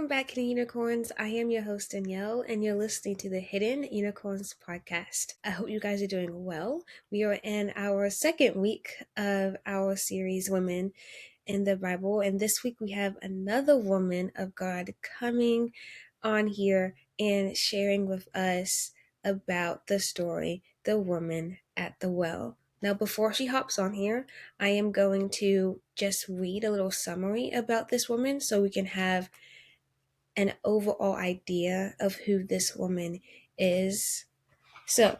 Welcome back, Hidden Unicorns. I am your host, Danielle, and you're listening to the Hidden Unicorns podcast. I hope you guys are doing well. We are in our second week of our series, Women in the Bible, and this week we have another woman of God coming on here and sharing with us about the story, The Woman at the Well. Now, before she hops on here, I am going to just read a little summary about this woman so we can have an overall idea of who this woman is. So,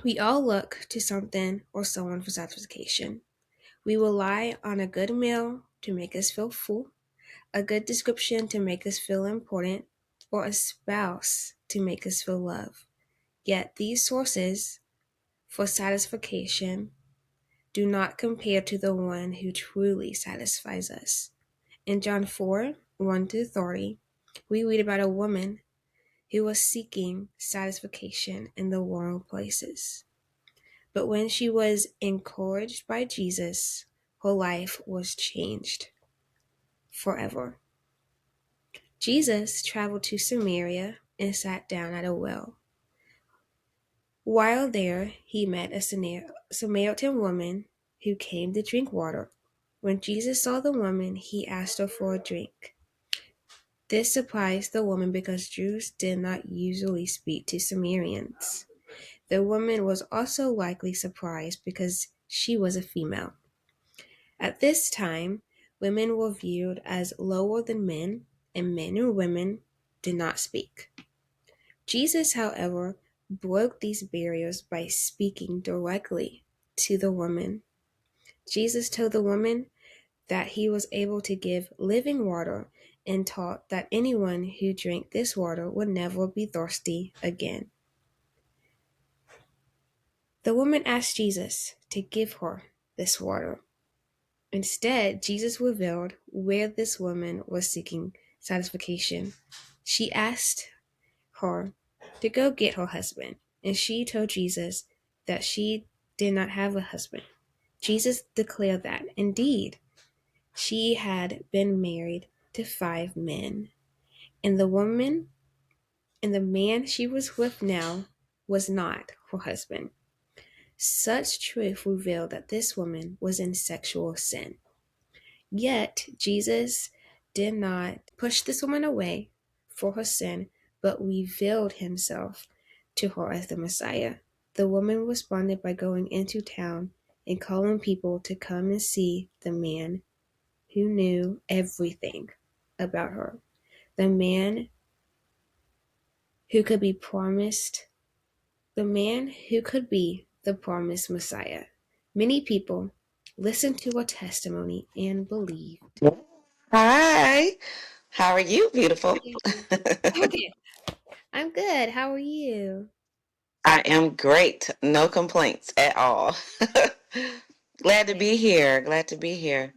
we all look to something or someone for satisfaction. We rely on a good meal to make us feel full, a good description to make us feel important, or a spouse to make us feel loved. Yet these sources for satisfaction do not compare to the one who truly satisfies us. In John 4 1-30, we read about a woman who was seeking satisfaction in the wrong places. But when she was encouraged by Jesus, her life was changed forever. Jesus traveled to Samaria and sat down at a well. While there, he met a Samaritan woman who came to drink water. When Jesus saw the woman, he asked her for a drink. This surprised the woman because Jews did not usually speak to Samaritans. The woman was also likely surprised because she was a female. At this time, women were viewed as lower than men, and men and women did not speak. Jesus, however, broke these barriers by speaking directly to the woman. Jesus told the woman that he was able to give living water and taught that anyone who drank this water would never be thirsty again. The woman asked Jesus to give her this water. Instead, Jesus revealed where this woman was seeking satisfaction. She asked her to go get her husband, and she told Jesus that she did not have a husband. Jesus declared that, indeed, she had been married to 5 men, and the man she was with now was not her husband. Such truth revealed that this woman was in sexual sin. Yet, Jesus did not push this woman away for her sin, but revealed himself to her as the Messiah. The woman responded by going into town and calling people to come and see the man who knew everything about her. The man who could be promised, the man who could be the promised Messiah. Many people listened to her testimony and believed. Hi. How are you, beautiful? Okay, I'm good. How are you? I am great. No complaints at all. Glad to Okay. be here. Glad to be here.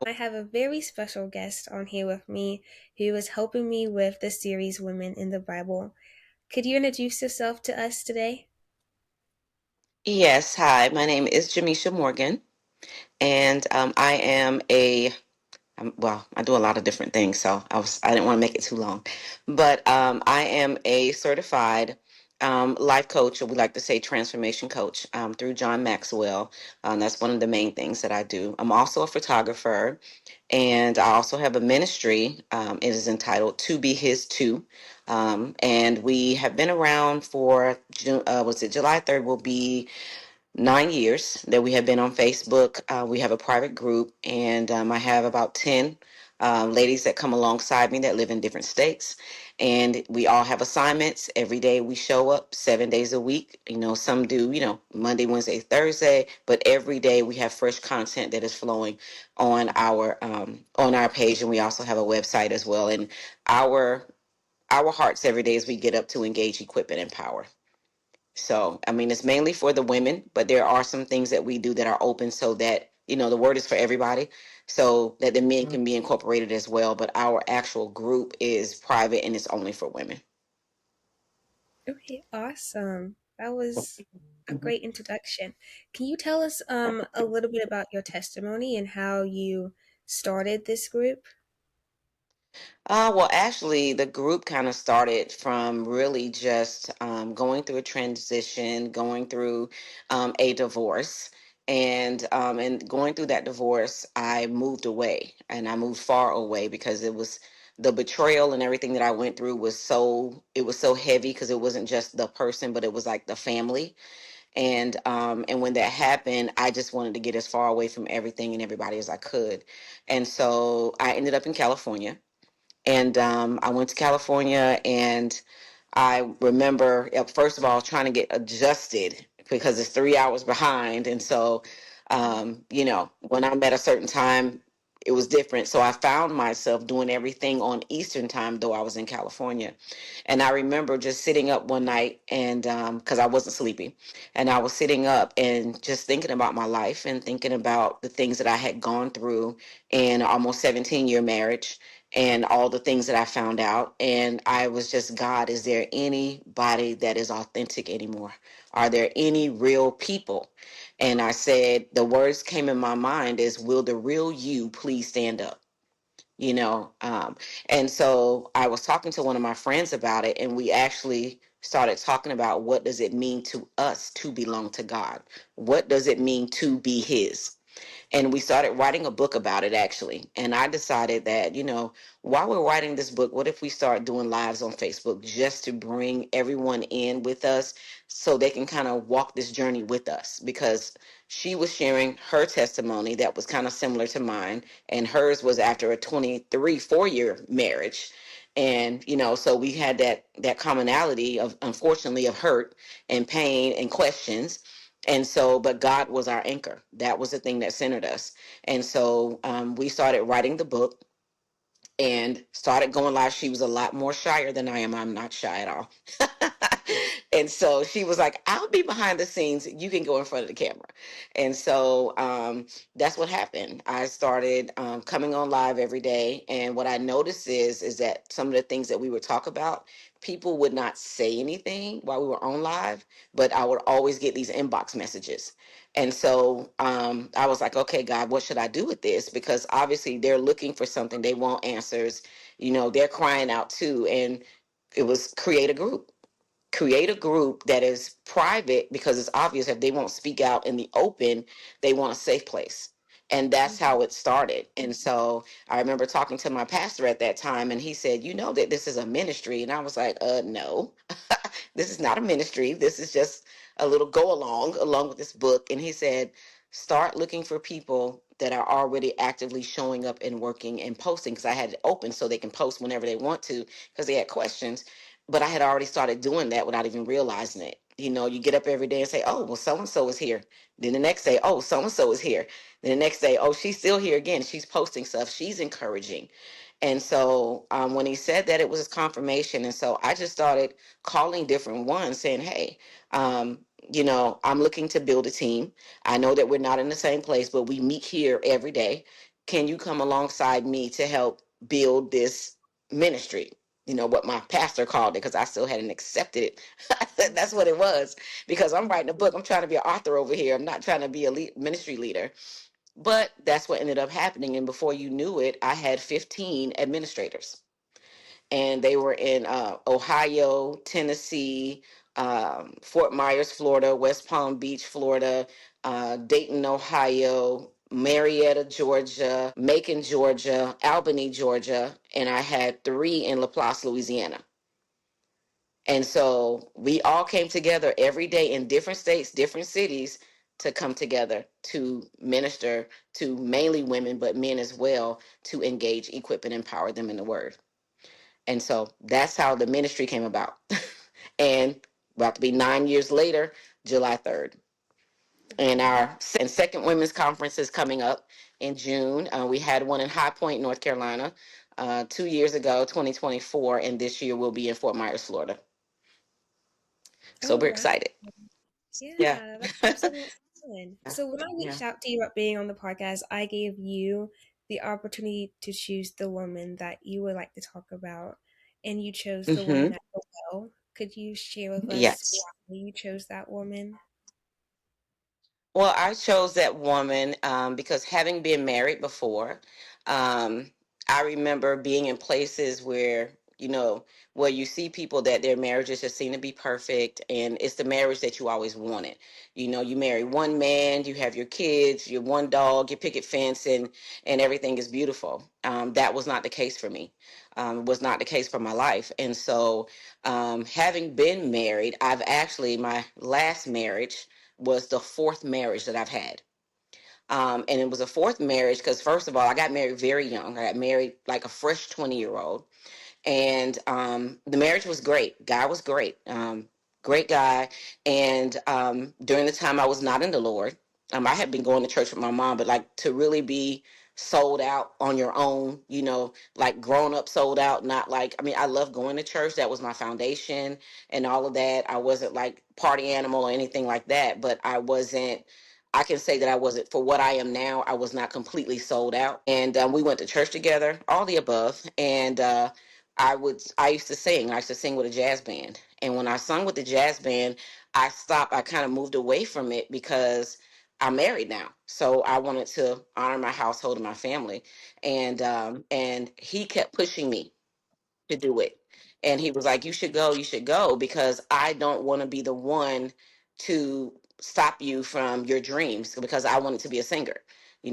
I have a very special guest on here with me who is helping me with the series Women in the Bible. Could you introduce yourself to us today? Yes, hi. My name is Jamisha Morgan, and I am well, I do a lot of different things, so I didn't want to make it too long. But I am a certified life coach, or we like to say transformation coach, through John Maxwell. That's one of the main things that I do. I'm also a photographer, and I also have a ministry. It is entitled To Be His Too. And we have been around for, was it July 3rd will be 9 years that we have been on Facebook. We have a private group, and I have about 10 ladies that come alongside me that live in different states. And we all have assignments. Every day we show up 7 days a week. Some do, Monday, Wednesday, Thursday, but every day we have fresh content that is flowing on our page. And we also have a website as well. And our hearts every day as we get up to engage, equip, and empower. So, I mean, it's mainly for the women, but there are some things that we do that are open so that, the word is for everybody, so that the men can be incorporated as well. But our actual group is private and it's only for women. Okay, awesome. That was a great introduction. Can you tell us a little bit about your testimony and how you started this group? Well, actually, the group kind of started from really just going through a transition, going through a divorce, and going through that divorce, I moved away, and I moved far away because it was the betrayal and everything that I went through was so heavy because it wasn't just the person, but it was like the family, and when that happened, I just wanted to get as far away from everything and everybody as I could, and so I ended up in California, and I went to California, and I remember, first of all, trying to get adjusted because it's 3 hours behind. And so, when I'm at a certain time, it was different. So I found myself doing everything on Eastern time, though I was in California. And I remember just sitting up one night, and because I wasn't sleepy, and I was sitting up and just thinking about my life and thinking about the things that I had gone through in an almost 17-year marriage and all the things that I found out. And I was just, God, is there anybody that is authentic anymore? Are there any real people? And I said, the words came in my mind is, will the real you please stand up? You know, and so I was talking to one of my friends about it, and we actually started talking about what does it mean to us to belong to God? What does it mean to be His? And we started writing a book about it, actually. And I decided that, while we're writing this book, what if we start doing lives on Facebook just to bring everyone in with us so they can kind of walk this journey with us? Because she was sharing her testimony that was kind of similar to mine, and hers was after a 4-year marriage. And so we had that commonality of, unfortunately, of hurt and pain and questions. And so, but God was our anchor. That was the thing that centered us. And so we started writing the book and started going live. She was a lot more shyer than I am. I'm not shy at all. And so she was like, I'll be behind the scenes. You can go in front of the camera. And so that's what happened. I started coming on live every day. And what I noticed is that some of the things that we would talk about, people would not say anything while we were on live, but I would always get these inbox messages. And so I was like, okay, God, what should I do with this? Because obviously they're looking for something. They want answers. They're crying out too. And it was create a group that is private, because it's obvious if they won't speak out in the open, they want a safe place. And that's Mhm. how it started. And so I remember talking to my pastor at that time, and he said, you know that this is a ministry. And I was like, no, this is not a ministry. This is just a little go along with this book. And he said, start looking for people that are already actively showing up and working and posting, because I had it open so they can post whenever they want to, because they had questions. But I had already started doing that without even realizing it. You get up every day and say, oh, well, so and so is here. Then the next day, oh, so and so is here. Then the next day, oh, she's still here again. She's posting stuff. She's encouraging. And so when he said that, it was his confirmation. And so I just started calling different ones saying, hey, I'm looking to build a team. I know that we're not in the same place, but we meet here every day. Can you come alongside me to help build this ministry? What my pastor called it, because I still hadn't accepted it. That's what it was, because I'm writing a book. I'm trying to be an author over here. I'm not trying to be a ministry leader. But that's what ended up happening. And before you knew it, I had 15 administrators, and they were in Ohio, Tennessee, Fort Myers, Florida, West Palm Beach, Florida, Dayton, Ohio, Marietta, Georgia, Macon, Georgia, Albany, Georgia, and I had 3 in Laplace, Louisiana. And so we all came together every day in different states, different cities, to come together to minister to mainly women, but men as well, to engage, equip, and empower them in the word. And so that's how the ministry came about. And about to be 9 years later, July 3rd. And Wow. our second women's conference is coming up in June. We had one in High Point, North Carolina, 2 years ago, 2024. And this year we'll be in Fort Myers, Florida. So Oh, we're wow. excited. Yeah. Yeah, that's absolutely fun. So when I Yeah. reached out to you about being on the podcast, I gave you the opportunity to choose the woman that you would like to talk about, and you chose the Hmm. woman at the well. Could you share with us Yes. why you chose that woman? Well, I chose that woman because, having been married before, um, I remember being in places where, where you see people that their marriages just seem to be perfect, and it's the marriage that you always wanted. You marry one man, you have your kids, your one dog, your picket fence, and everything is beautiful. That was not the case for me. Was not the case for my life. And so, having been married, my last marriage was the fourth marriage that I've had. And it was a fourth marriage because, first of all, I got married very young. I got married like a fresh 20-year-old. And the marriage was great. Guy was great. Great guy. And during the time I was not in the Lord, I had been going to church with my mom, but like to really be sold out on your own, like grown up sold out, not like, I mean, I love going to church. That was my foundation and all of that. I wasn't like party animal or anything like that, but I can say that I wasn't, for what I am now, I was not completely sold out. And we went to church together, all the above. And I used to sing with a jazz band. And when I sung with the jazz band, I kind of moved away from it because I'm married now. So I wanted to honor my household and my family. And he kept pushing me to do it. And he was like, you should go, because I don't want to be the one to stop you from your dreams, because I wanted to be a singer.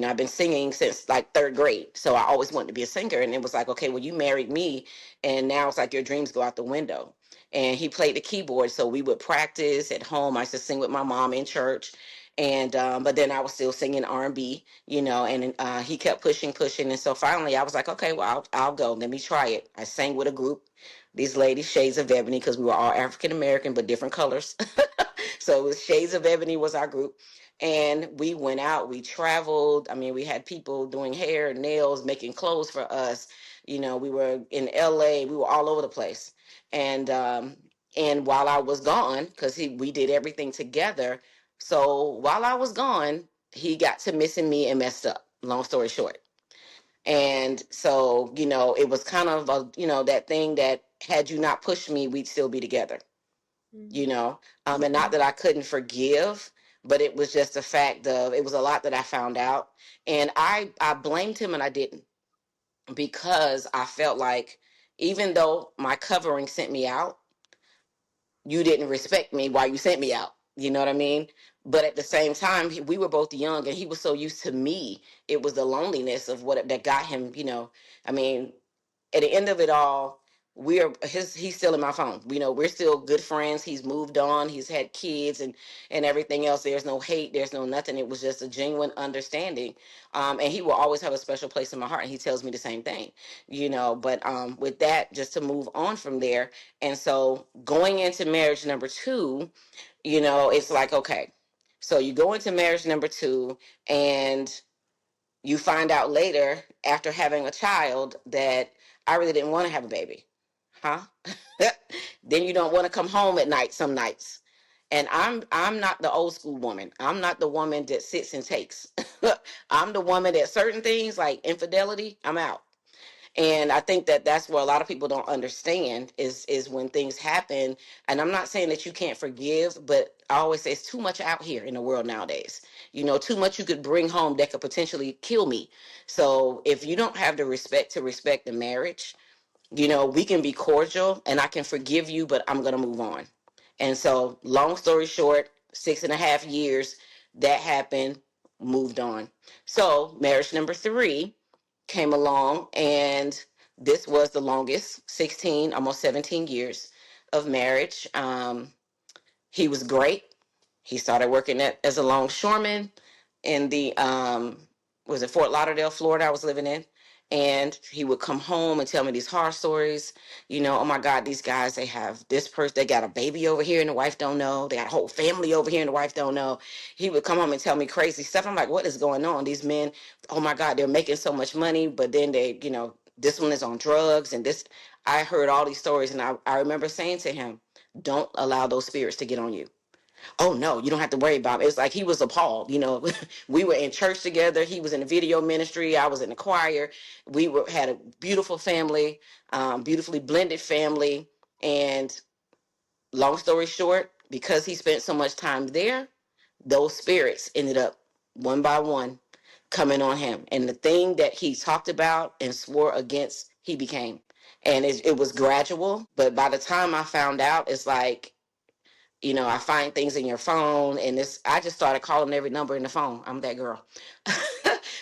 I've been singing since like third grade. So I always wanted to be a singer. And it was like, okay, well, you married me. And now it's like your dreams go out the window. And he played the keyboard. So we would practice at home. I used to sing with my mom in church. And but then I was still singing R&B, and he kept pushing. And so finally I was like, okay, well, I'll go. Let me try it. I sang with a group, these ladies, Shades of Ebony, because we were all African American, but different colors. So it was Shades of Ebony was our group. And we went out, we traveled. I mean, we had people doing hair, nails, making clothes for us. We were in LA, we were all over the place. And while I was gone, because we did everything together. So while I was gone, he got to missing me and messed up. Long story short. And so, it was kind of that thing that, had you not pushed me, we'd still be together. And not that I couldn't forgive, but it was just a fact of, it was a lot that I found out, and I blamed him, and I didn't, because I felt like, even though my covering sent me out, you didn't respect me while you sent me out. You know what I mean? But at the same time, we were both young, and he was so used to me. It was the loneliness of what that got him. I mean, at the end of it all, he's still in my phone. We're still good friends. He's moved on. He's had kids and everything else. There's no hate. There's no nothing. It was just a genuine understanding. And he will always have a special place in my heart. And he tells me the same thing. But with that, just to move on from there. And so going into marriage number two, it's like, okay, so you go into marriage number two, and you find out later, after having a child, that I really didn't want to have a baby. Huh? Then you don't want to come home at night some nights. And I'm not the old school woman. I'm not the woman that sits and takes. I'm the woman that certain things like infidelity, I'm out. And I think that that's where a lot of people don't understand is when things happen. And I'm not saying that you can't forgive, but I always say it's too much out here in the world nowadays. Too much you could bring home that could potentially kill me. So if you don't have the respect to respect the marriage, we can be cordial and I can forgive you, but I'm going to move on. And so, long story short, 6.5 years that happened, moved on. So, marriage number three came along, and this was the longest, 16, almost 17 years of marriage. He was great. He started working as a longshoreman in the was it Fort Lauderdale, Florida, I was living in. And he would come home and tell me these horror stories. Oh my God, these guys, they have this person, they got a baby over here and the wife don't know. They got a whole family over here and the wife don't know. He would come home and tell me crazy stuff. I'm like, what is going on? These men, oh my God, they're making so much money, but then they, this one is on drugs and this. I heard all these stories, and I remember saying to him, don't allow those spirits to get on you. Oh no, you don't have to worry about it. It's like he was appalled. We were in church together. He was in the video ministry. I was in the choir. Had a beautiful family, beautifully blended family. And long story short, because he spent so much time there, those spirits ended up one by one coming on him. And the thing that he talked about and swore against, he became. And it was gradual. But by the time I found out, it's like, I find things in your phone, and I just started calling every number in the phone. I'm that girl.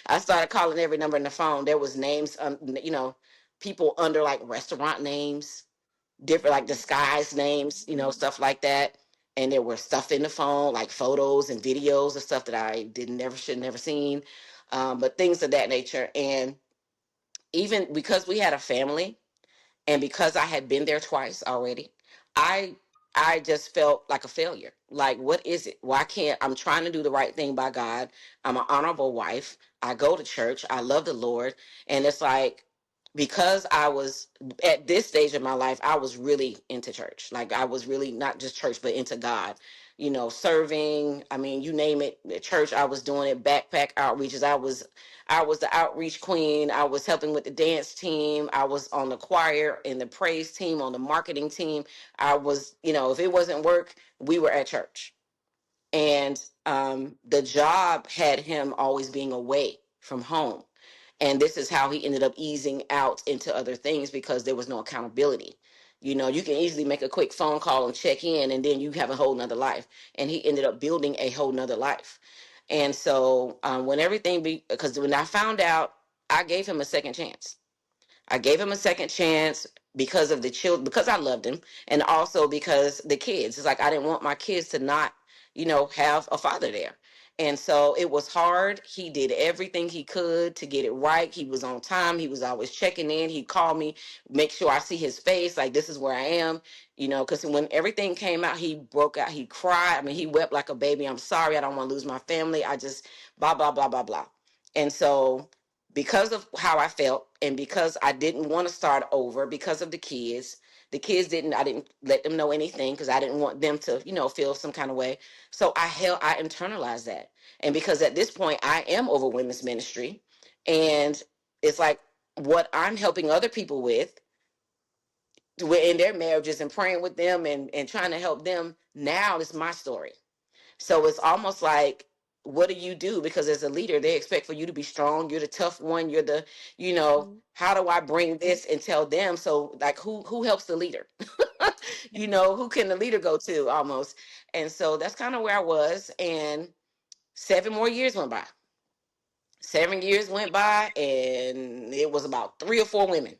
I started calling every number in the phone. There was names, people under like restaurant names, different like disguised names, stuff like that. And there were stuff in the phone, like photos and videos of stuff that I should never seen, but things of that nature. And even because we had a family, and because I had been there twice already, I I just felt like a failure. Like, what is it? Why can't I'm trying to do the right thing by God? I'm an honorable wife. I go to church. I love the Lord. And it's like, because I was at this stage of my life, I was really into church. Like, I was really not just church, but into God. Serving. I mean, you name it. The church, I was doing it. Backpack outreaches. I was the outreach queen. I was helping with the dance team. I was on the choir and the praise team, on the marketing team. I was, if it wasn't work, we were at church. And the job had him always being away from home. And this is how he ended up easing out into other things, because there was no accountability. You can easily make a quick phone call and check in, and then you have a whole nother life. And he ended up building a whole nother life. And so because when I found out, I gave him a second chance. I gave him a second chance because of the children, because I loved him, and also because the kids. It's like I didn't want my kids to not, have a father there. And so it was hard. He did everything he could to get it right. He was on time. He was always checking in. He'd call me, make sure I see his face, like, this is where I am, because when everything came out, he broke out. He cried. I mean, he wept like a baby. I'm sorry. I don't want to lose my family. I just, blah, blah, blah, blah, blah. And so, because of how I felt, and because I didn't want to start over, because of the kids I didn't let them know anything, because I didn't want them to, feel some kind of way. So I internalized that. And because at this point I am over women's ministry, and it's like what I'm helping other people with in their marriages, and praying with them, and trying to help them, now is my story. So it's almost like, what do you do? Because as a leader, they expect for you to be strong. You're the tough one. You're the, how do I bring this and tell them? So, like, who helps the leader? Who can the leader go to, almost? And so that's kind of where I was. And 7 more years went by. 7 years went by, and it was about 3 or 4 women.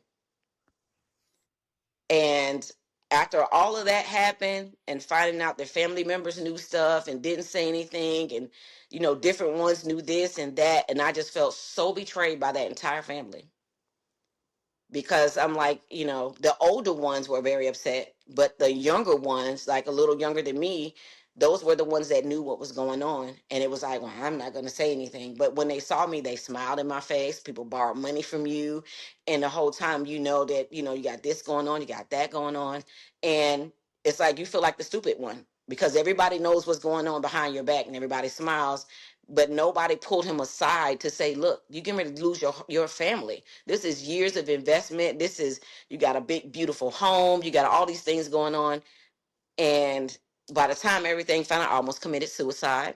And after all of that happened, and finding out their family members knew stuff and didn't say anything, and different ones knew this and that, and I just felt so betrayed by that entire family. Because I'm like, the older ones were very upset, but the younger ones, like a little younger than me, those were the ones that knew what was going on. And it was like, well, I'm not going to say anything. But when they saw me, they smiled in my face. People borrowed money from you. And the whole time, that, you got this going on, you got that going on. And it's like, you feel like the stupid one, because everybody knows what's going on behind your back, and everybody smiles. But nobody pulled him aside to say, look, you're getting ready to lose your family. This is years of investment. You got a big, beautiful home. You got all these things going on. And by the time everything found out, I almost committed suicide.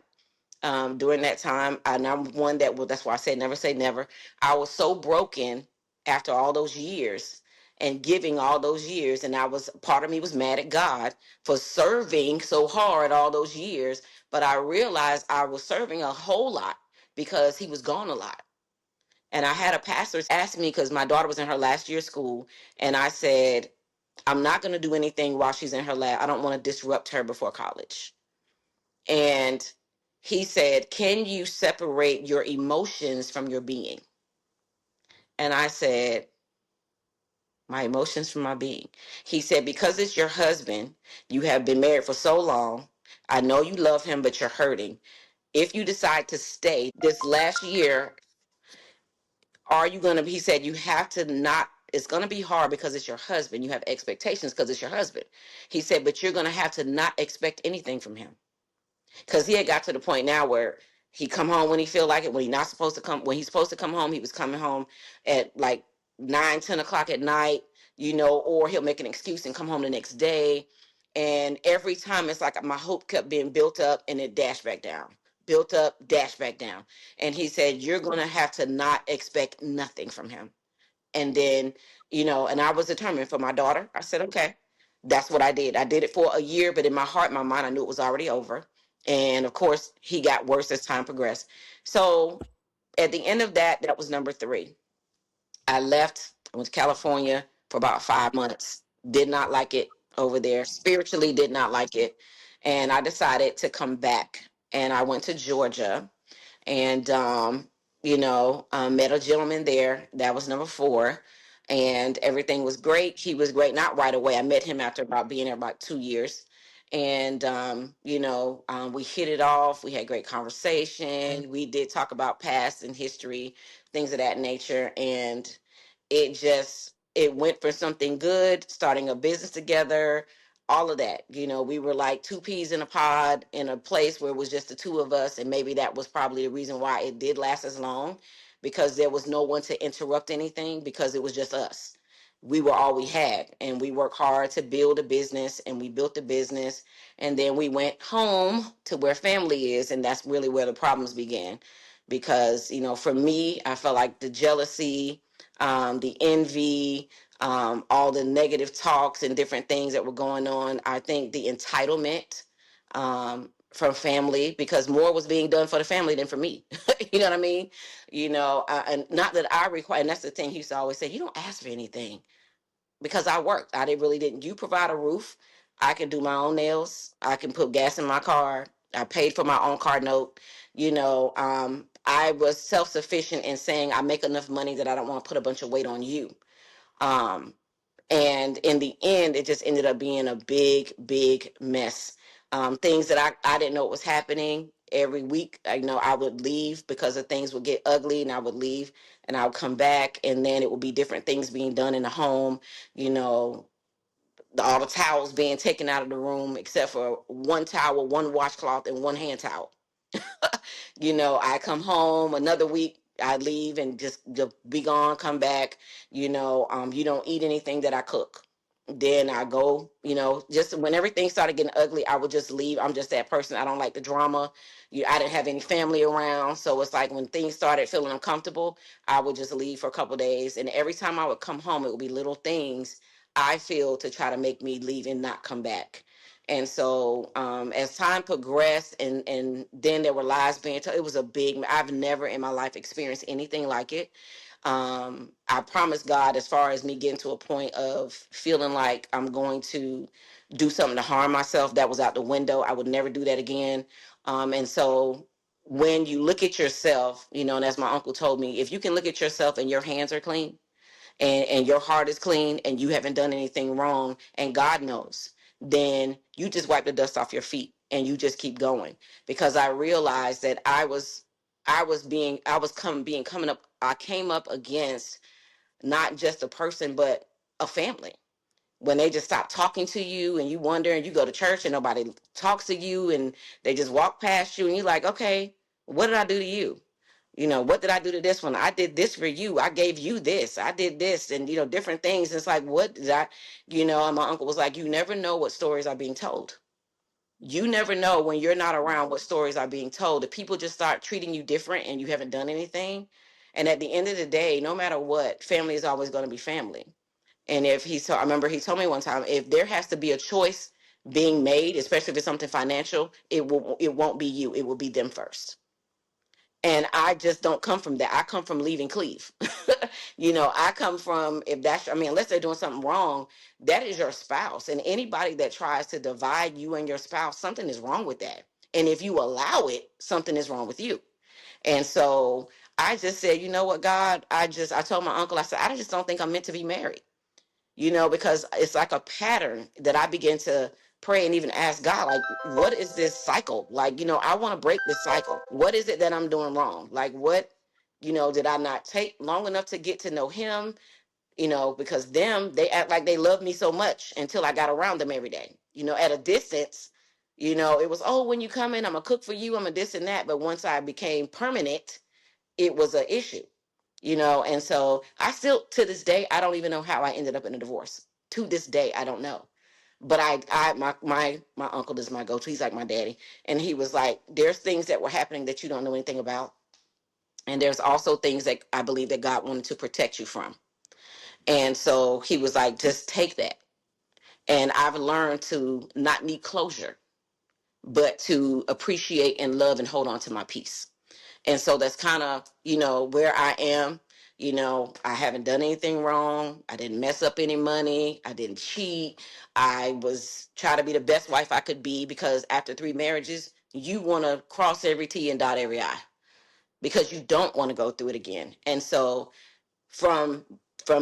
During that time, and I'm one that will, that's why I say never say never. I was so broken after all those years and giving all those years. And part of me was mad at God for serving so hard all those years. But I realized I was serving a whole lot because he was gone a lot. And I had a pastor ask me, because my daughter was in her last year of school, and I said, I'm not going to do anything while she's in her lab. I don't want to disrupt her before college. And he said, can you separate your emotions from your being? And I said, my emotions from my being. He said, because it's your husband, you have been married for so long. I know you love him, but you're hurting. If you decide to stay this last year, are you going to, he said, you have to not, it's going to be hard because it's your husband. You have expectations because it's your husband. He said, but you're going to have to not expect anything from him. Because he had got to the point now where he come home when he feel like it, when he's not supposed to come, when he's supposed to come home, he was coming home at like 9, 10 o'clock at night, or he'll make an excuse and come home the next day. And every time it's like my hope kept being built up and it dashed back down. built up, dash back down. And he said, you're going to have to not expect nothing from him. And then, and I was determined for my daughter. I said, okay, that's what I did. I did it for a year, but in my heart, my mind, I knew it was already over. And of course, he got worse as time progressed. So at the end of that, that was number three. I left, I went to California for about 5 months. Did not like it over there. Spiritually, did not like it. And I decided to come back. And I went to Georgia and met a gentleman there. That was number four, and everything was great. He was great. Not right away. I met him after about being there about 2 years, and we hit it off. We had great conversation. We did talk about past and history, things of that nature, and it went for something good. Starting a business together, all of that. We were like two peas in a pod in a place where it was just the two of us. And maybe that was probably the reason why it did last as long, because there was no one to interrupt anything, because it was just us. We were all we had. And we worked hard to build a business, and we built a business. And then we went home to where family is. And that's really where the problems began. Because, for me, I felt like the jealousy, the envy, all the negative talks and different things that were going on. I think the entitlement from family, because more was being done for the family than for me. You know what I mean? And not that I require, and that's the thing he used to always say, you don't ask for anything, because I worked. I didn't really didn't. You provide a roof. I can do my own nails. I can put gas in my car. I paid for my own car note. I was self sufficient in saying I make enough money that I don't want to put a bunch of weight on you. Um, and in the end, it just ended up being a big, big mess. Things that I didn't know what was happening. Every week, I would leave because the things would get ugly, and I would leave and I would come back, and then it would be different things being done in the home. You know, all the towels being taken out of the room except for one towel, one washcloth, and one hand towel. I come home another week, I leave and just be gone, come back. You don't eat anything that I cook. Then I go, just when everything started getting ugly, I would just leave. I'm just that person. I don't like the drama. I didn't have any family around. So it's like when things started feeling uncomfortable, I would just leave for a couple days. And every time I would come home, it would be little things I feel to try to make me leave and not come back. And so as time progressed, and then there were lies being told, it was a big, I've never in my life experienced anything like it. I promised God, as far as me getting to a point of feeling like I'm going to do something to harm myself, that was out the window. I would never do that again. And so when you look at yourself, and as my uncle told me, if you can look at yourself and your hands are clean, and your heart is clean, and you haven't done anything wrong, and God knows, then you just wipe the dust off your feet and you just keep going. Because I realized that I came up against not just a person, but a family. When they just stop talking to you, and you wonder, and you go to church and nobody talks to you, and they just walk past you, and you're like, okay, what did I do to you? What did I do to this one? I did this for you. I gave you this. I did this, and different things. It's like, what did I, and my uncle was like, you never know what stories are being told. You never know when you're not around what stories are being told. If people just start treating you different and you haven't done anything. And at the end of the day, no matter what, family is always going to be family. And I remember he told me one time, if there has to be a choice being made, especially if it's something financial, it won't be you. It will be them first. And I just don't come from that. I come from leaving Cleve. I come from, if that's, I mean, unless they're doing something wrong, that is your spouse. And anybody that tries to divide you and your spouse, something is wrong with that. And if you allow it, something is wrong with you. And so I just said, you know what, God, I told my uncle, I said, I just don't think I'm meant to be married. Because it's like a pattern that I begin to pray and even ask God, like, what is this cycle? Like, I want to break this cycle. What is it that I'm doing wrong? Like, what, did I not take long enough to get to know him? Because they act like they love me so much until I got around them every day, at a distance. It was, oh, when you come in, I'm gonna cook for you, I'm a this and that. But once I became permanent, it was an issue. And so I still, to this day, I don't even know how I ended up in a divorce. To this day, I don't know. But my uncle is my go-to. He's like my daddy. And he was like, there's things that were happening that you don't know anything about. And there's also things that I believe that God wanted to protect you from. And so he was like, just take that. And I've learned to not need closure, but to appreciate and love and hold on to my peace. And so that's kind of, where I am. I haven't done anything wrong. I didn't mess up any money. I didn't cheat. I was trying to be the best wife I could be, because after 3 marriages, you want to cross every T and dot every I, because you don't want to go through it again. And so from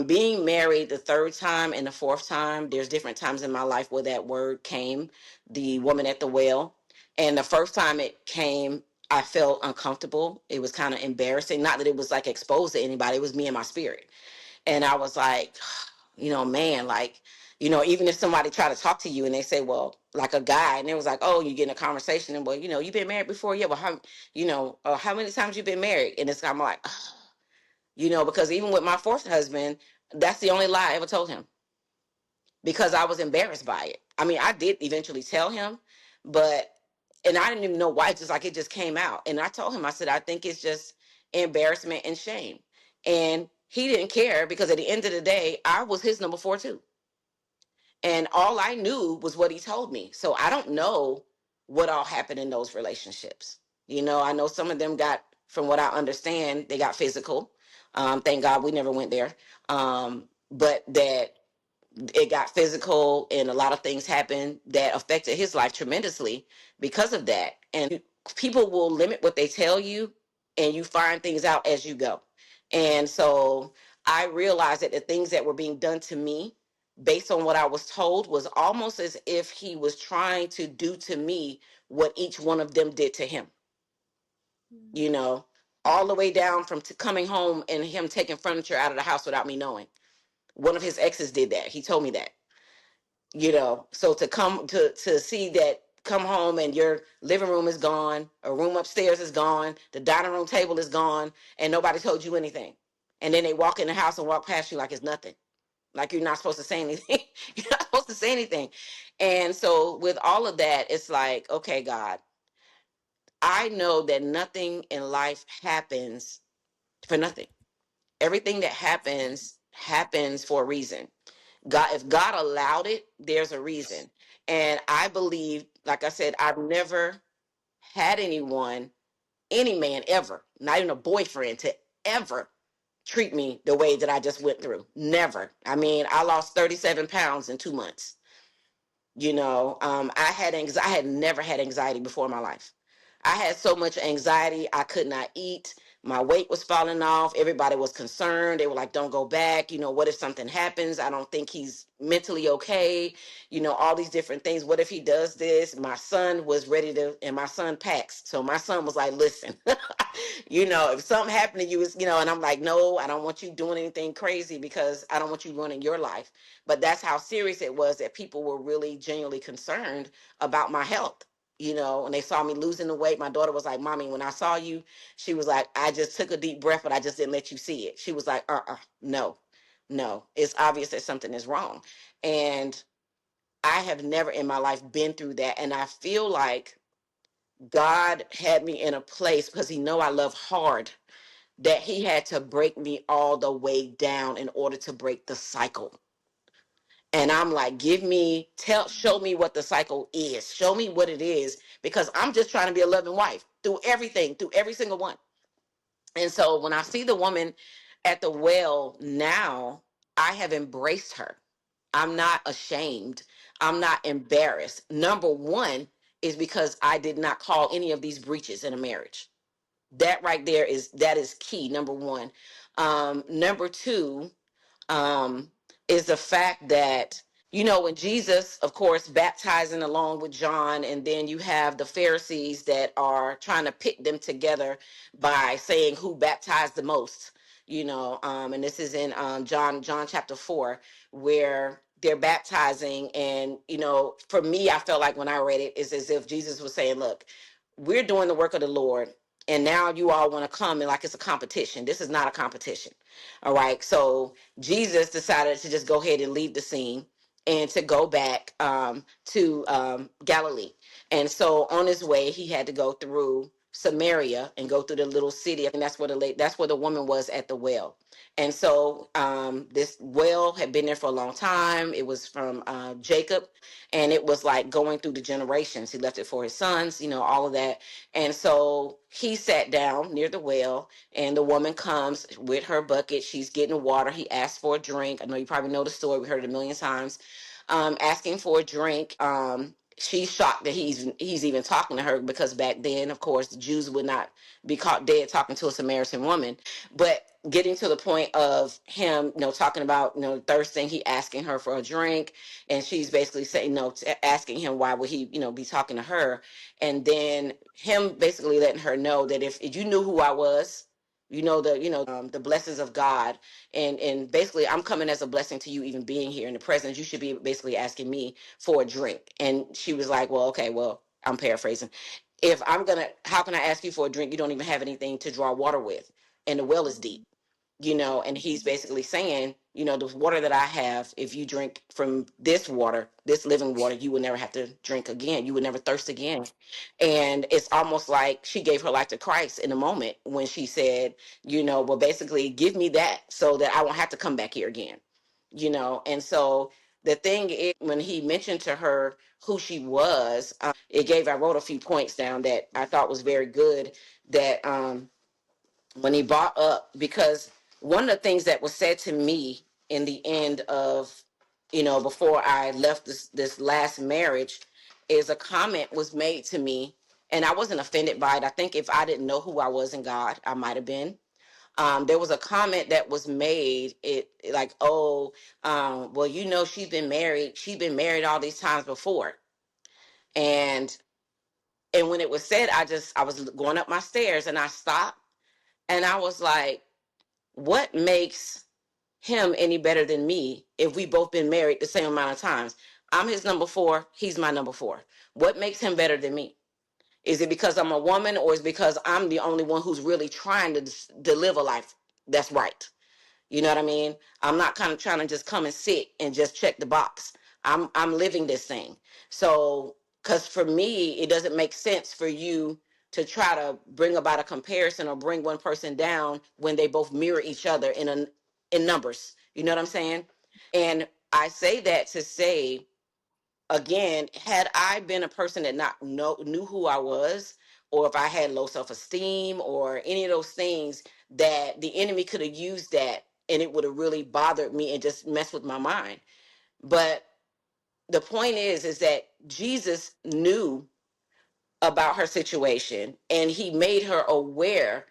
being married the 3rd time and the 4th time, there's different times in my life where that word came, the woman at the well. And the first time it came, I felt uncomfortable. It was kind of embarrassing. Not that it was like exposed to anybody, it was me and my spirit. And I was like, man, like, even if somebody try to talk to you and they say, well, like a guy, and it was like, oh, you get in a conversation and, well, you've been married before. Yeah, well, how many times you been married? And it's kind of like, because even with my 4th husband, that's the only lie I ever told him, because I was embarrassed by it. I mean, I did eventually tell him, and I didn't even know why. It's just like it just came out. And I told him, I said, I think it's just embarrassment and shame. And he didn't care, because at the end of the day, I was his number 4 too. And all I knew was what he told me. So I don't know what all happened in those relationships. I know some of them got, from what I understand, they got physical. Thank God we never went there. But that it got physical, and a lot of things happened that affected his life tremendously because of that. And people will limit what they tell you, and you find things out as you go. And so I realized that the things that were being done to me, based on what I was told, was almost as if he was trying to do to me what each one of them did to him. you know, all the way down from coming home and him taking furniture out of the house without me knowing. One of his exes did that. He told me that. So to see that, come home and your living room is gone, a room upstairs is gone, the dining room table is gone, and nobody told you anything. And then they walk in the house and walk past you like it's nothing. Like you're not supposed to say anything. You're not supposed to say anything. And so with all of that, it's like, okay, God, I know that nothing in life happens for nothing. Everything that happens for a reason. God, if God allowed it, there's a reason. And I believe, like I said, I've never had anyone, any man ever, not even a boyfriend, to ever treat me the way that I just went through. Never. I mean, I lost 37 pounds in 2 months. I had never had anxiety before in my life. I had so much anxiety, I could not eat. My weight was falling off. Everybody was concerned. They were like, don't go back. What if something happens? I don't think he's mentally okay. All these different things. What if he does this? My son was ready to, and my son packs. So my son was like, listen, if something happened to you, and I'm like, no, I don't want you doing anything crazy, because I don't want you ruining your life. But that's how serious it was, that people were really genuinely concerned about my health. And they saw me losing the weight. My daughter was like, Mommy, when I saw you, she was like, I just took a deep breath, but I just didn't let you see it. She was like, no, it's obvious that something is wrong. And I have never in my life been through that. And I feel like God had me in a place, because he know I love hard, that he had to break me all the way down in order to break the cycle. And I'm like, show me what the cycle is. Show me what it is, because I'm just trying to be a loving wife through everything, through every single one. And so when I see the woman at the well now, I have embraced her. I'm not ashamed. I'm not embarrassed. Number one is because I did not call any of these breaches in a marriage. That right there is key. Number one. Number two, um, is the fact that, when Jesus, of course, baptizing along with John, and then you have the Pharisees that are trying to pit them together by saying who baptized the most. And this is in John chapter 4, where they're baptizing. And for me, I felt like when I read it, it's as if Jesus was saying, look, we're doing the work of the Lord, and now you all want to come and like it's a competition. This is not a competition. All right. So Jesus decided to just go ahead and leave the scene. and to go back to Galilee. And so on his way, he had to go through Samaria and go through the little city. I think that's where the woman was at the well. And so this well had been there for a long time. It was from Jacob, and it was like going through the generations. He left it for his sons, all of that. And so he sat down near the well, and the woman comes with her bucket. She's getting water. He asked for a drink. I know you probably know the story. We heard it a million times. Asking for a drink. She's shocked that he's even talking to her, because back then, of course, the Jews would not be caught dead talking to a Samaritan woman. But getting to the point of him, talking about, thirsting, he asking her for a drink, and she's basically saying, no, asking him why would he, be talking to her, and then him basically letting her know that if you knew who I was, the blessings of God, and basically I'm coming as a blessing to you, even being here in the presence. You should be basically asking me for a drink. And she was like, well, okay, well, I'm paraphrasing. If I'm gonna, how can I ask you for a drink? You don't even have anything to draw water with, and the well is deep. And he's basically saying, the water that I have, if you drink from this water, this living water, you would never have to drink again. You would never thirst again. And it's almost like she gave her life to Christ in a moment when she said, well, basically, give me that so that I won't have to come back here again. And so the thing is, when he mentioned to her who she was, I wrote a few points down that I thought was very good, that when he brought up, because one of the things that was said to me in the end of, before I left this last marriage, is a comment was made to me, and I wasn't offended by it. I think if I didn't know who I was in God, I might have been. There was a comment that was made, it like, oh, well, she's been married all these times before. And when it was said, I was going up my stairs, and I stopped, and I was like, what makes him any better than me if we both been married the same amount of times? I'm his number four, he's my number four. What makes him better than me? Is it because I'm a woman, or is it because I'm the only one who's really trying to live a life that's right? You know what I mean? I'm not kind of trying to just come and sit and just check the box. I'm living this thing. So, because for me, it doesn't make sense for you to try to bring about a comparison or bring one person down when they both mirror each other in numbers. You know what I'm saying? And I say that to say, again, had I been a person that not knew who I was, or if I had low self-esteem or any of those things, that the enemy could have used that, and it would have really bothered me and just messed with my mind. But the point is that Jesus knew about her situation, and he made her aware,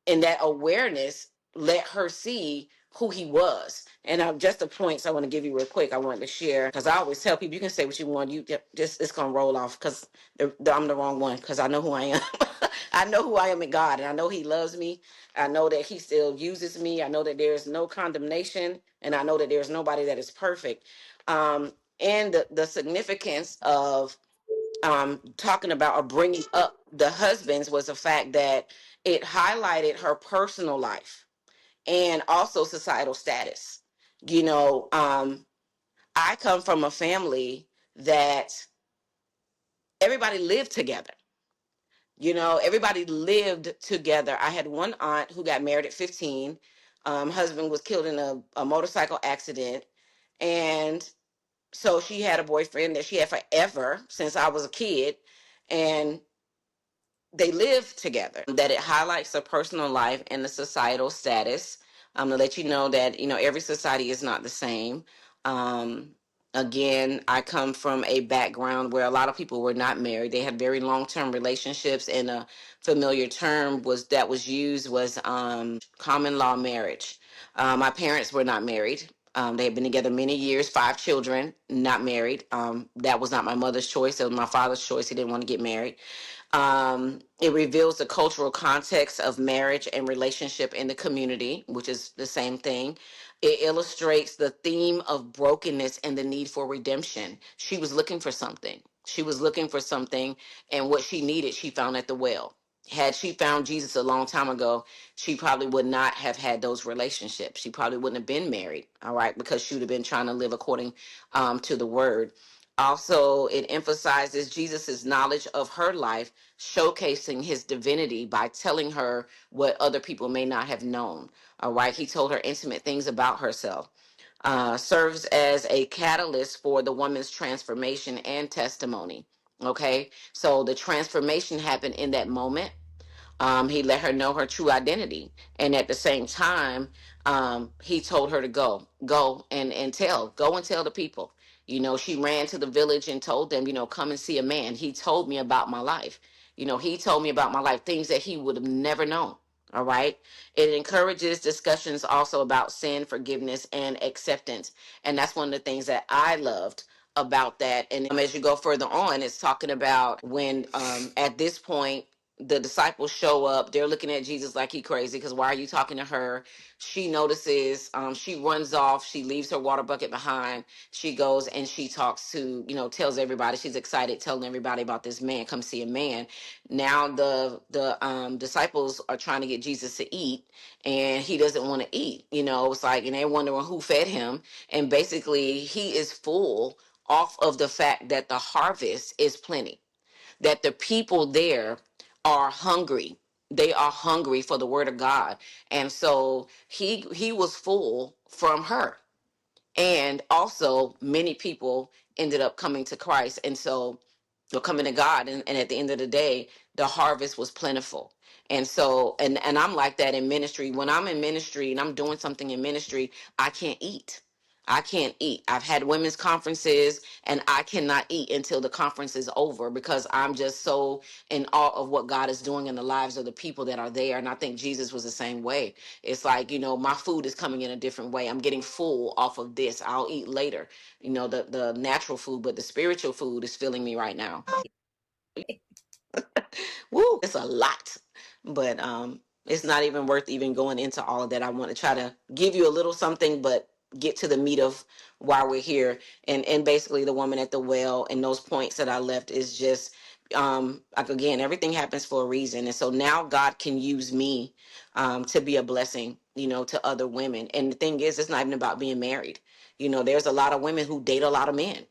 and that awareness let her see who he was. And just the points I want to give you real quick, I wanted to share, because I always tell people, you can say what you want, you just, it's gonna roll off, because I'm the wrong one, because I know who I am. I know who I am in God, and I know he loves me. I know that he still uses me. I know that there's no condemnation, and I know that there's nobody that is perfect. And the significance of talking about or bringing up the husbands was the fact that it highlighted her personal life and also societal status. I come from a family that everybody lived together. Everybody lived together. I had one aunt who got married at 15. Husband was killed in a motorcycle accident. And so she had a boyfriend that she had forever since I was a kid. And they live together. That it highlights the personal life and the societal status. To let you know that every society is not the same. um Again, I come from a background where a lot of people were not married. They had very long-term relationships, and a familiar term was used was common law marriage. My parents were not married. They had been together many years, 5 children, not married. That was not my mother's choice. It was my father's choice. He didn't want to get married. It reveals the cultural context of marriage and relationship in the community, which is the same thing. It illustrates the theme of brokenness and the need for redemption. She was looking for something. She was looking for something, and what she needed, she found at the well. Had she found Jesus a long time ago, she probably would not have had those relationships. She probably wouldn't have been married, all right, because she would have been trying to live according to the word. Also, it emphasizes Jesus's knowledge of her life, showcasing his divinity by telling her what other people may not have known. All right, he told her intimate things about herself. Serves as a catalyst for the woman's transformation and testimony. Okay, so the transformation happened in that moment. He let her know her true identity, and at the same time, he told her to go and tell the people. You know, she ran to the village and told them, you know, come and see a man. He told me about my life. You know, he told me about my life, things that he would have never known. All right. It encourages discussions also about sin, forgiveness, and acceptance. And that's one of the things that I loved about that. And as you go further on, it's talking about when at this point the disciples show up. They're looking at Jesus like he crazy, because why are you talking to her? She notices, she runs off, she leaves her water bucket behind. She goes and she talks to, you know, tells everybody she's excited, telling everybody about this man. Come see a man. Now the disciples are trying to get Jesus to eat, and he doesn't want to eat. You know, it's like, and they're wondering who fed him. And basically he is full off of the fact that the harvest is plenty, that the people there are hungry. They are hungry for the word of God. And so he was full from her. And also many people ended up coming to Christ. And so they're coming to God. And at the end of the day, the harvest was plentiful. And so, and I'm like that in ministry. When I'm in ministry and I'm doing something in ministry, I can't eat. I can't eat. I've had women's conferences and I cannot eat until the conference is over, because I'm just so in awe of what God is doing in the lives of the people that are there. And I think Jesus was the same way. It's like, you know, my food is coming in a different way. I'm getting full off of this. I'll eat later, you know, the natural food, but the spiritual food is filling me right now. Woo, it's a lot. But it's not even worth even going into all of that. I want to try to give you a little something, but get to the meat of why we're here. And basically the woman at the well and those points that I left is just like, again, everything happens for a reason. And so now God can use me to be a blessing, you know, to other women. And the thing is, it's not even about being married. You know, there's a lot of women who date a lot of men,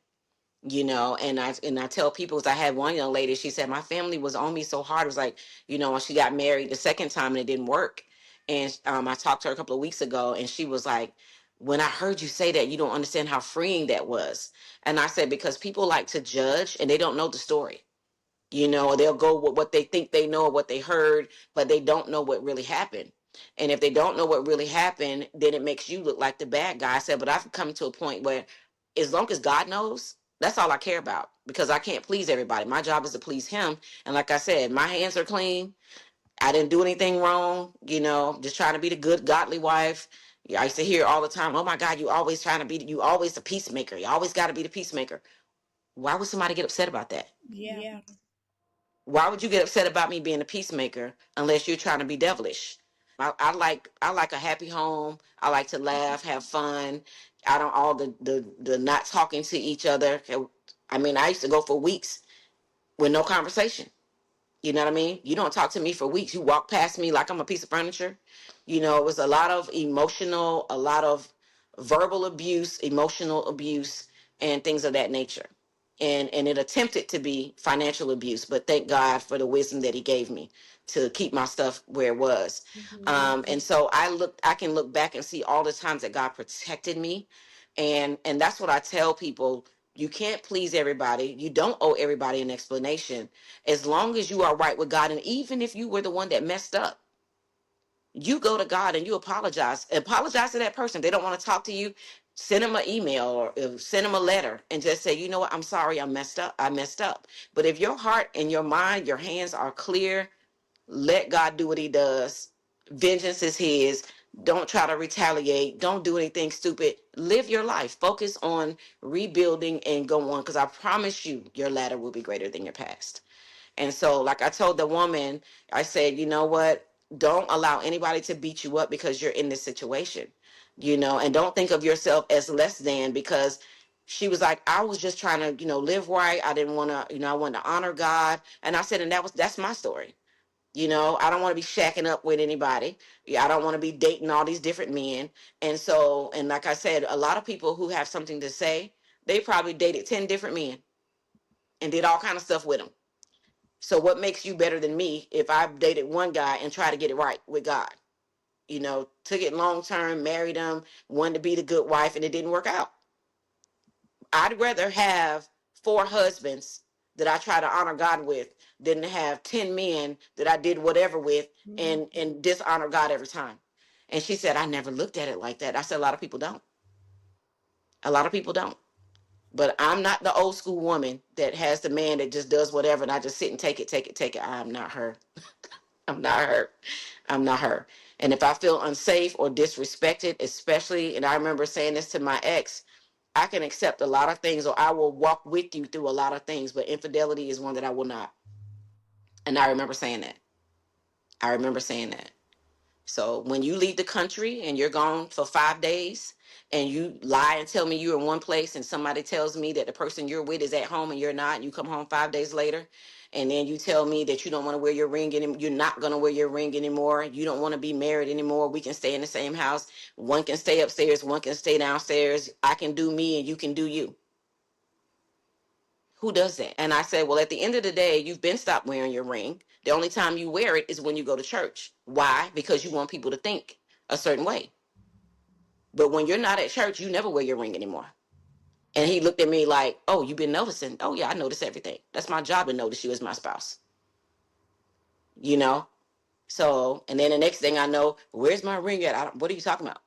you know. And I tell people, 'cause I had one young lady, she said my family was on me so hard. It was like, you know, when she got married the second time and it didn't work. And I talked to her a couple of weeks ago, and she was like, when I heard you say that, you don't understand how freeing that was. And I said, because people like to judge and they don't know the story. You know, they'll go with what they think they know or what they heard, but they don't know what really happened. And if they don't know what really happened, then it makes you look like the bad guy. I said, but I've come to a point where as long as God knows, that's all I care about, because I can't please everybody. My job is to please him. And like I said, my hands are clean. I didn't do anything wrong, you know, just trying to be the good, godly wife. Yeah, I used to hear all the time, oh my God, you always trying to be, you always the peacemaker. You always got to be the peacemaker. Why would somebody get upset about that? Yeah. Why would you get upset about me being a peacemaker unless you're trying to be devilish? I like a happy home. I like to laugh, have fun. I don't all the not talking to each other. I mean, I used to go for weeks with no conversation. You know what I mean? You don't talk to me for weeks. You walk past me like I'm a piece of furniture. You know, it was a lot of emotional, a lot of verbal abuse, emotional abuse, and things of that nature. And it attempted to be financial abuse, but thank God for the wisdom that He gave me to keep my stuff where it was. And so I can look back and see all the times that God protected me, and that's what I tell people. You can't please everybody. You don't owe everybody an explanation. As long as you are right with God, and even if you were the one that messed up, you go to God and you apologize. Apologize to that person. If they don't want to talk to you, send them an email or send them a letter and just say, you know what, I'm sorry, I messed up. I messed up. But if your heart and your mind, your hands are clear, let God do what He does. Vengeance is His. Don't try to retaliate. Don't do anything stupid. Live your life. Focus on rebuilding and go on, because I promise you, your latter will be greater than your past. And so, like I told the woman, I said, you know what? Don't allow anybody to beat you up because you're in this situation, you know, and don't think of yourself as less than, because she was like, I was just trying to, you know, live right. I didn't want to, you know, I wanted to honor God. And I said, and that's my story. You know, I don't want to be shacking up with anybody. Yeah, I don't want to be dating all these different men. And so, and like I said, a lot of people who have something to say, they probably dated 10 different men and did all kind of stuff with them. So what makes you better than me if I've dated one guy and try to get it right with God? You know, took it long term, married him, wanted to be the good wife, and it didn't work out. I'd rather have 4 husbands that I try to honor God with than to have 10 men that I did whatever with Mhm. and dishonor God every time. And she said, I never looked at it like that. I said, a lot of people don't. A lot of people don't. But I'm not the old school woman that has the man that just does whatever and I just sit and take it, take it, take it. I'm not her. I'm not her. I'm not her. And if I feel unsafe or disrespected, especially, and I remember saying this to my ex, I can accept a lot of things or I will walk with you through a lot of things, but infidelity is one that I will not. And I remember saying that. I remember saying that. So when you leave the country and you're gone for 5 days and you lie and tell me you're in one place and somebody tells me that the person you're with is at home and you're not, and you come home 5 days later and then you tell me that you don't want to wear your ring anymore, you're not going to wear your ring anymore, you don't want to be married anymore, we can stay in the same house, one can stay upstairs, one can stay downstairs, I can do me and you can do you. Who does that? And I said, well, at the end of the day, you've been stopped wearing your ring. The only time you wear it is when you go to church. Why? Because you want people to think a certain way. But when you're not at church, you never wear your ring anymore. And he looked at me like, oh, you've been noticing. Oh, yeah, I notice everything. That's my job to notice you as my spouse. You know? So, and then the next thing I know, where's my ring at? What are you talking about?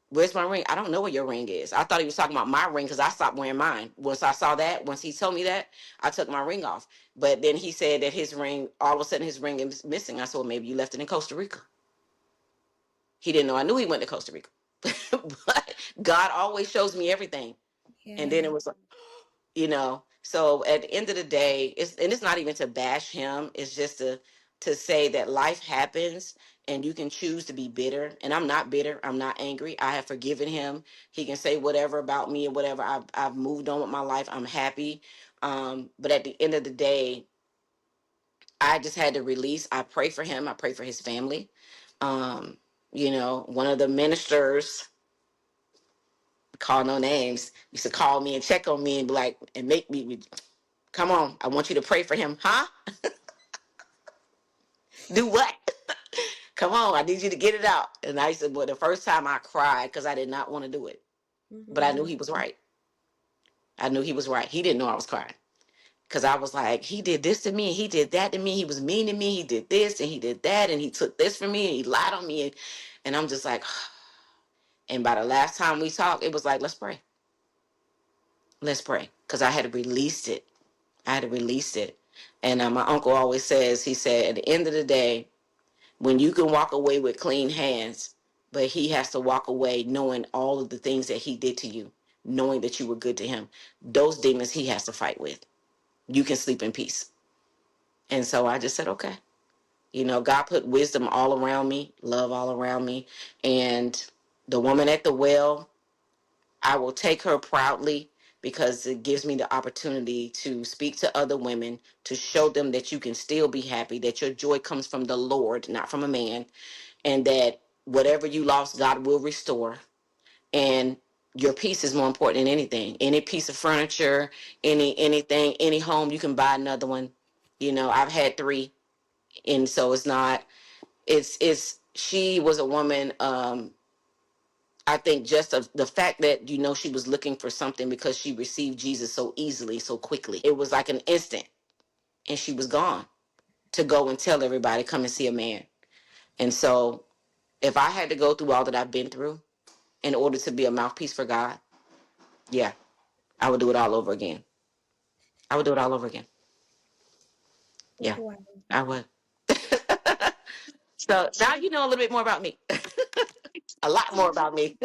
Where's my ring? I don't know where your ring is. I thought he was talking about my ring because I stopped wearing mine. Once I saw that, once he told me that, I took my ring off. But then he said that his ring, all of a sudden his ring is missing. I said, well, maybe you left it in Costa Rica. He didn't know I knew he went to Costa Rica. But God always shows me everything. And then Yeah. it was like, so at the end of the day, it's not even to bash him, it's just to say that life happens and you can choose to be bitter, and I'm not bitter, I'm not angry, I have forgiven him. He can say whatever about me or whatever, I've moved on with my life, I'm happy. But at the end of the day, I just had to release. I pray for him, I pray for his family. um one of the ministers, call no names, used to call me and check on me and be like, and make me, come on, I want you to pray for him. Huh? Do what? Come on, I need you to get it out. And I said, well, the first time I cried because I did not want to do it. But I knew Mhm. he was right. I knew he was right. He didn't know I was crying. Because I was like, he did this to me and he did that to me. He was mean to me. He did this and he did that. And he took this from me and he lied on me. And I'm just like, and by the last time we talked, it was like, let's pray. Let's pray. Because I had released it. I had released it. And my uncle always says, he said, at the end of the day, when you can walk away with clean hands, but he has to walk away knowing all of the things that he did to you, knowing that you were good to him, those demons he has to fight with. You can sleep in peace. And so I just said, okay. God put wisdom all around me, love all around me. And the woman at the well, I will take her proudly because it gives me the opportunity to speak to other women, to show them that you can still be happy, that your joy comes from the Lord, not from a man, and that whatever you lost, God will restore. And your peace is more important than anything. Any piece of furniture, anything, any home, you can buy another one. I've had 3, and so it's not. It's she was a woman. I think just of the fact that she was looking for something because she received Jesus so easily, so quickly. It was like an instant, and she was gone to go and tell everybody, come and see a man. And so, if I had to go through all that I've been through in order to be a mouthpiece for God, yeah, I would do it all over again. I would do it all over again. Yeah, Wow. I would. So now you know a little bit more about me. A lot more about me.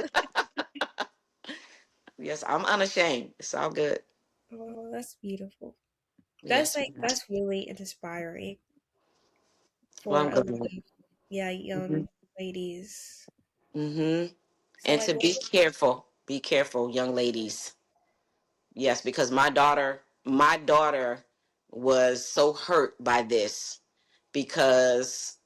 Yes, I'm unashamed. It's all good. Oh, that's beautiful. That's Yes. like that's really inspiring Well, for I'm a lot glad. of Hmm. young ladies. Hmm. So And like to what? be careful, young ladies. Yes, because my daughter was so hurt by this. because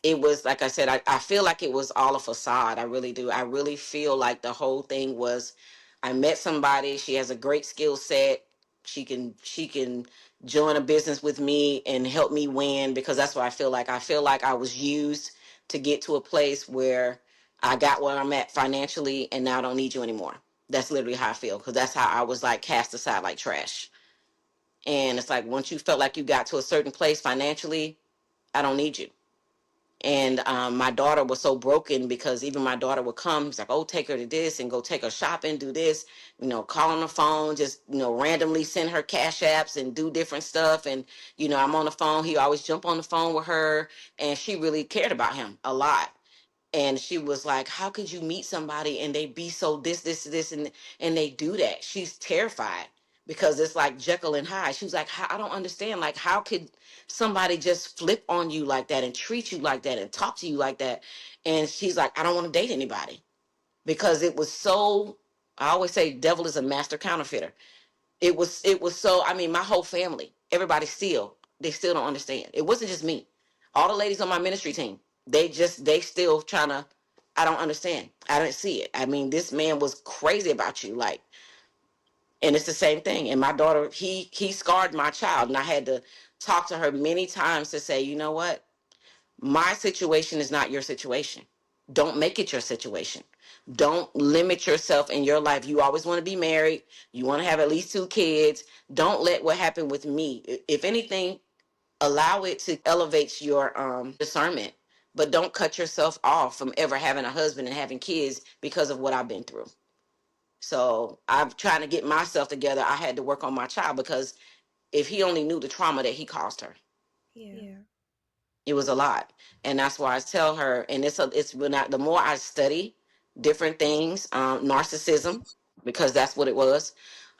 it was, like I said, I feel like it was all a facade. I really do. I really feel like the whole thing was, I met somebody, she has a great skill set. She can join a business with me and help me win, because that's what I feel like. I feel like I was used to get to a place where I got where I'm at financially and now I don't need you anymore. That's literally how I feel, because that's how I was like cast aside like trash. And it's like, once you felt like you got to a certain place financially, I don't need you. And my daughter was so broken, because even my daughter would come, he's like, oh, take her to this and go take her shopping, do this, call on the phone, just, randomly send her cash apps and do different stuff. And, I'm on the phone. He always jump on the phone with her. And she really cared about him a lot. And she was like, how could you meet somebody and they be so this, and they do that? She's terrified, because it's like Jekyll and Hyde. She was like, I don't understand. Like, how could somebody just flip on you like that and treat you like that and talk to you like that? And she's like, I don't want to date anybody, because it was so, I always say devil is a master counterfeiter. It was so, I mean, my whole family, everybody still, they still don't understand. It wasn't just me. All the ladies on my ministry team, they still trying to, I don't understand. I didn't see it. I mean, this man was crazy about you, like, and it's the same thing. And my daughter, he scarred my child, and I had to talk to her many times to say, you know what? My situation is not your situation. Don't make it your situation. Don't limit yourself in your life. You always want to be married. You want to have at least 2 kids. Don't let what happened with me, if anything, allow it to elevate your discernment. But don't cut yourself off from ever having a husband and having kids because of what I've been through. So I'm trying to get myself together. I had to work on my child, because if he only knew the trauma that he caused her, Yeah. it was a lot. And that's why I tell her, and it's when the more I study different things, narcissism, because that's what it was.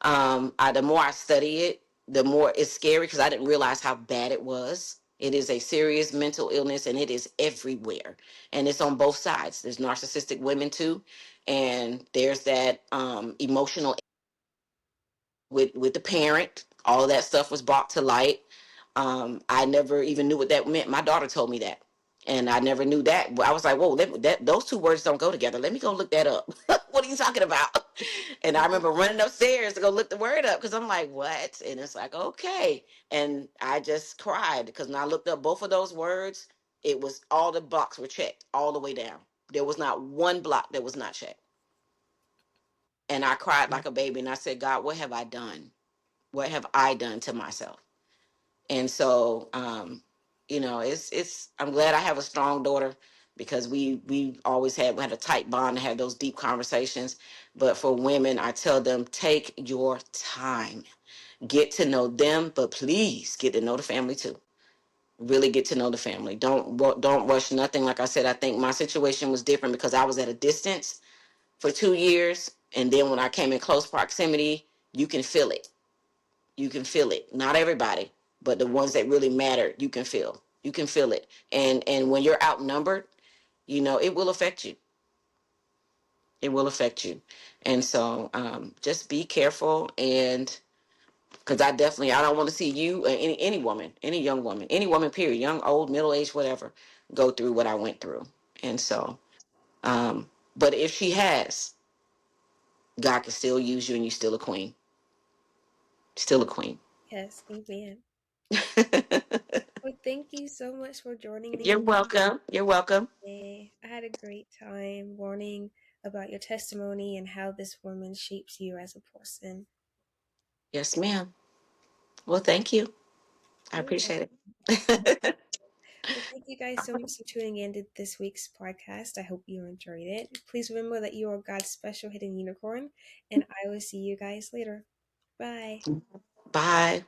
The more I study it, the more it's scary, because I didn't realize how bad it was. It is a serious mental illness, and it is everywhere, and it's on both sides. There's narcissistic women too, and there's that emotional with the parent. All of that stuff was brought to light. I never even knew what that meant. My daughter told me that, and I never knew that. But I was like, "Whoa, those two words don't go together. Let me go look that up. What are you talking about?" And I remember running upstairs to go look the word up, because I'm like, "What?" And it's like, "Okay." And I just cried, because when I looked up both of those words, it was all the blocks were checked all the way down. There was not one block that was not checked. And I cried like a baby, and I said, "God, what have I done? What have I done to myself?" And so, it's I'm glad I have a strong daughter, because we always had a tight bond to have those deep conversations. But for women, I tell them, take your time, get to know them, but please get to know the family too. Really get to know the family. Don't rush nothing. Like I said, I think my situation was different, because I was at a distance for 2 years, and then when I came in close proximity, you can feel it. You can feel it. Not everybody, but the ones that really matter, you can feel. You can feel it. And when you're outnumbered, it will affect you. It will affect you. And so just be careful. And because I don't want to see you, any woman, any young woman, any woman, period, young, old, middle aged, whatever, go through what I went through. And so, but if she has, God can still use you, and you're still a queen. Still a queen. Yes, amen. Well, thank you so much for joining You're me welcome. You're welcome. today. I had a great time learning about your testimony and how this woman shapes you as a person. Yes, ma'am. Well, thank you. I You're appreciate welcome. it. Well, thank you guys so much for tuning in to this week's podcast. I hope you enjoyed it. Please remember that you are God's special hidden unicorn, and I will see you guys later. Bye. Bye.